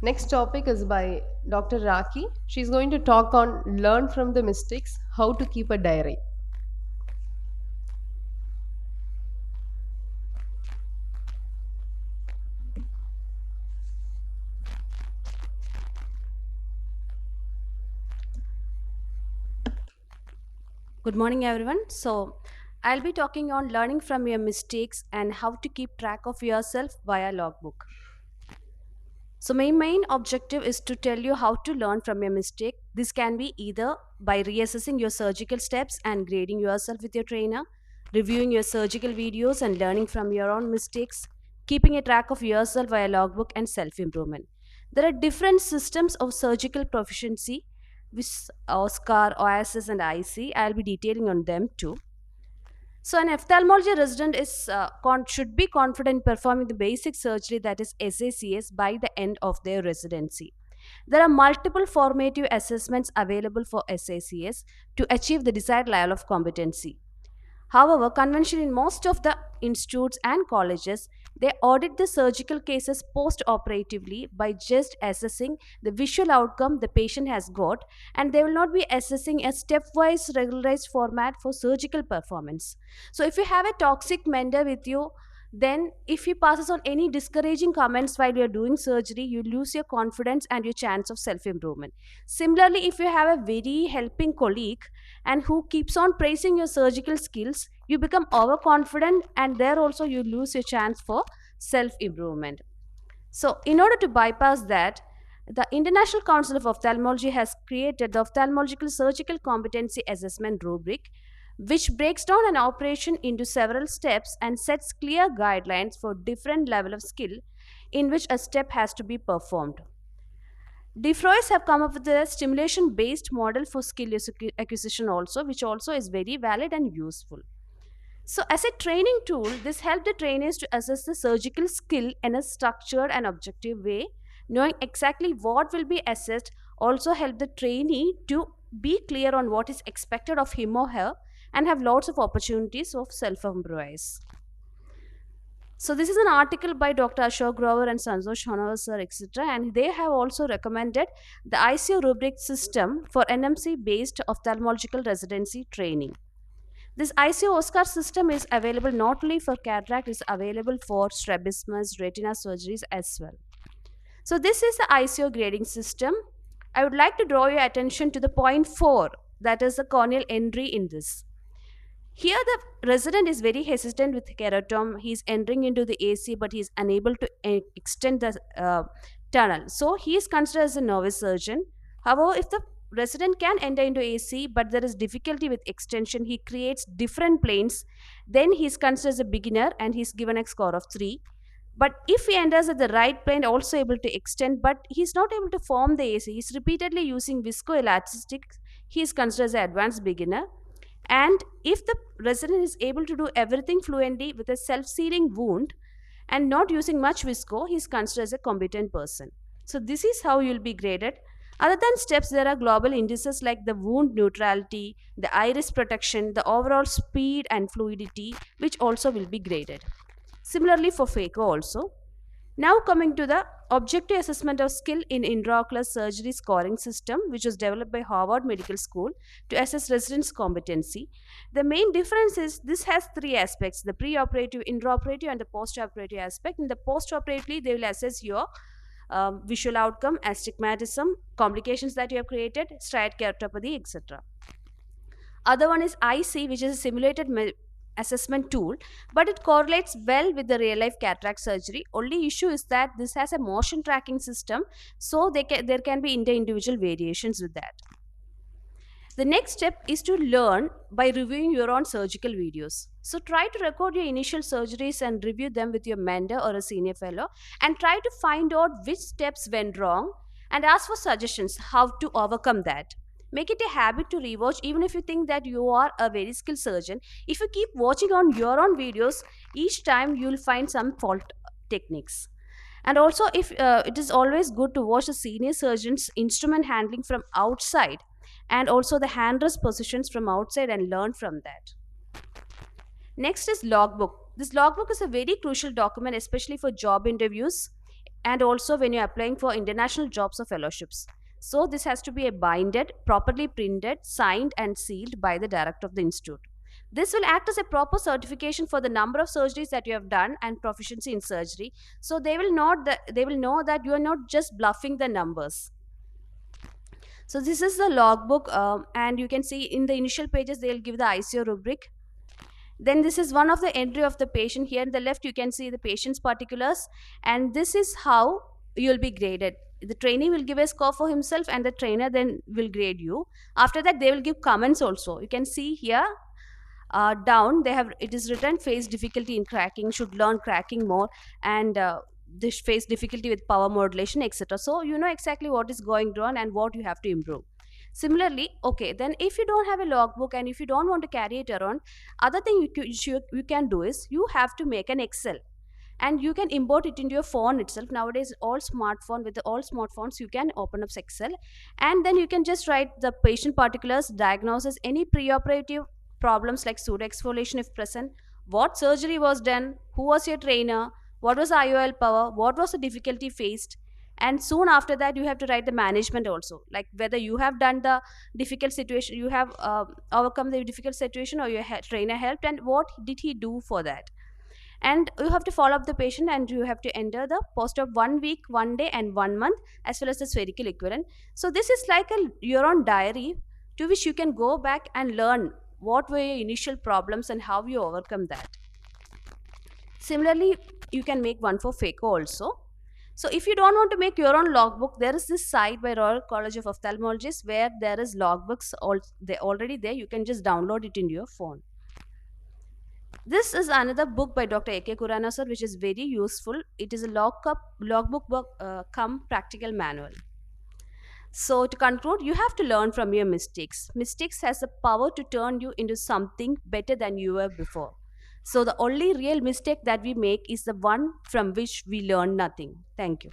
Next topic is by Dr. Rakhi. She's going to talk on learn from the mistakes, how to keep a diary. Good morning, everyone. I'll be talking on learning from your mistakes and how to keep track of yourself via logbook. My main objective is to tell you how to learn from your mistake. This can be either by reassessing your surgical steps and grading yourself with your trainer, reviewing your surgical videos and learning from your own mistakes, keeping a track of yourself via logbook, and self improvement. There are different systems of surgical proficiency with OSCAR, OSS, and IC. I'll be detailing on them too. So, an ophthalmology resident should be confident performing the basic surgery, that is SACS, by the end of their residency. There are multiple formative assessments available for SACS to achieve the desired level of competency. However, convention in most of the institutes and colleges, they audit the surgical cases post-operatively by just assessing the visual outcome the patient has got, and they will not be assessing a stepwise regularized format for surgical performance. So if you have a toxic mentor with you, then if he passes on any discouraging comments while you're doing surgery, you lose your confidence and your chance of self-improvement. Similarly, if you have a very helping colleague and who keeps on praising your surgical skills, you become overconfident, and there also you lose your chance for self improvement. So, in order to bypass that, the International Council of Ophthalmology has created the Ophthalmological Surgical Competency Assessment Rubric, which breaks down an operation into several steps and sets clear guidelines for different level of skill in which a step has to be performed. DCRUZ have come up with a stimulation based model for acquisition also, which also is very valid and useful. So, as a training tool, this helped the trainers to assess the surgical skill in a structured and objective way. Knowing exactly what will be assessed also help the trainee to be clear on what is expected of him or her and have lots of opportunities of self-improvise. So this is an article by Dr. Ashok Grover and Santosh Honavar sir, etc. And they have also recommended the ICO rubric system for NMC-based ophthalmological residency training. This ICO OSCAR system is available not only for cataract, it's available for strabismus, retina surgeries as well. So this is the ICO grading system. I would like to draw your attention to the point 4, that is the corneal entry in this. Here, the resident is very hesitant with keratome. He is entering into the AC, but he is unable to extend the tunnel. So, he is considered as a novice surgeon. However, if the resident can enter into AC, but there is difficulty with extension, he creates different planes, then he is considered as a beginner and he is given a score of 3. But if he enters at the right plane, also able to extend, but he is not able to form the AC, he is repeatedly using viscoelastic, he is considered as an advanced beginner. And if the resident is able to do everything fluently with a self-sealing wound and not using much visco, he is considered as a competent person. So this is how you will be graded. Other than steps, there are global indices like the wound neutrality, the iris protection, the overall speed and fluidity, which also will be graded. Similarly for phaco also. Now coming to the objective assessment of skill in intraocular surgery scoring system, which was developed by Harvard Medical School to assess residents' competency. The main difference is this has 3 aspects: the preoperative, intraoperative, and the postoperative aspect. In the postoperatively, they will assess your visual outcome, astigmatism, complications that you have created, striate keratopathy, etc. Other one is IC, which is a simulated assessment tool, but it correlates well with the real life cataract surgery. Only issue is that this has a motion tracking system, so there can be inter-individual variations with that. The next step is to learn by reviewing your own surgical videos. So try to record your initial surgeries and review them with your mentor or a senior fellow, and try to find out which steps went wrong and ask for suggestions how to overcome that. Make it a habit to rewatch even if you think that you are a very skilled surgeon. If you keep watching on your own videos, each time you'll find some fault techniques. And also, if it is always good to watch the senior surgeon's instrument handling from outside and also the hand rest positions from outside and learn from that. Next is logbook. This logbook is a very crucial document, especially for job interviews. and also when you're applying for international jobs or fellowships. So this has to be a binded, properly printed, signed and sealed by the director of the institute. This will act as a proper certification for the number of surgeries that you have done and proficiency in surgery. So they will know that you are not just bluffing the numbers. So this is the logbook, and you can see in the initial pages they'll give the ICO rubric. Then this is one of the entry of the patient. Here in the left you can see the patient's particulars, and this is how you'll be graded. The trainee will give a score for himself and the trainer then will grade you. After that they will give comments also. You can see here, down they have, it is written, face difficulty in cracking, should learn cracking more, and this face difficulty with power modulation, etc. So you know exactly what is going on and what you have to improve. Similarly, okay, then if you don't have a logbook and if you don't want to carry it around, other thing you can do is you have to make an Excel, and you can import it into your phone itself. Nowadays all smartphone, with all smartphones you can open up Excel, and then you can just write the patient particulars, diagnosis, any preoperative problems like pseudo exfoliation if present, what surgery was done, who was your trainer, what was IOL power, what was the difficulty faced, and soon after that you have to write the management also, like whether you have done the difficult situation, you have overcome the difficult situation, or your trainer helped, and what did he do for that. And you have to follow up the patient, and you have to enter the post of 1 week, 1 day and 1 month, as well as the spherical equivalent. So this is like your own diary, to which you can go back and learn what were your initial problems and how you overcome that. Similarly, you can make one for FACO also. So if you don't want to make your own logbook, there is this site by Royal College of Ophthalmologists where there is logbooks they already there. You can just download it into your phone. This is another book by Dr. A.K. Kurana sir, which is very useful. It is a logbook book, come practical manual. So to conclude, you have to learn from your mistakes. Mistakes has the power to turn you into something better than you were before. So the only real mistake that we make is the one from which we learn nothing. Thank you.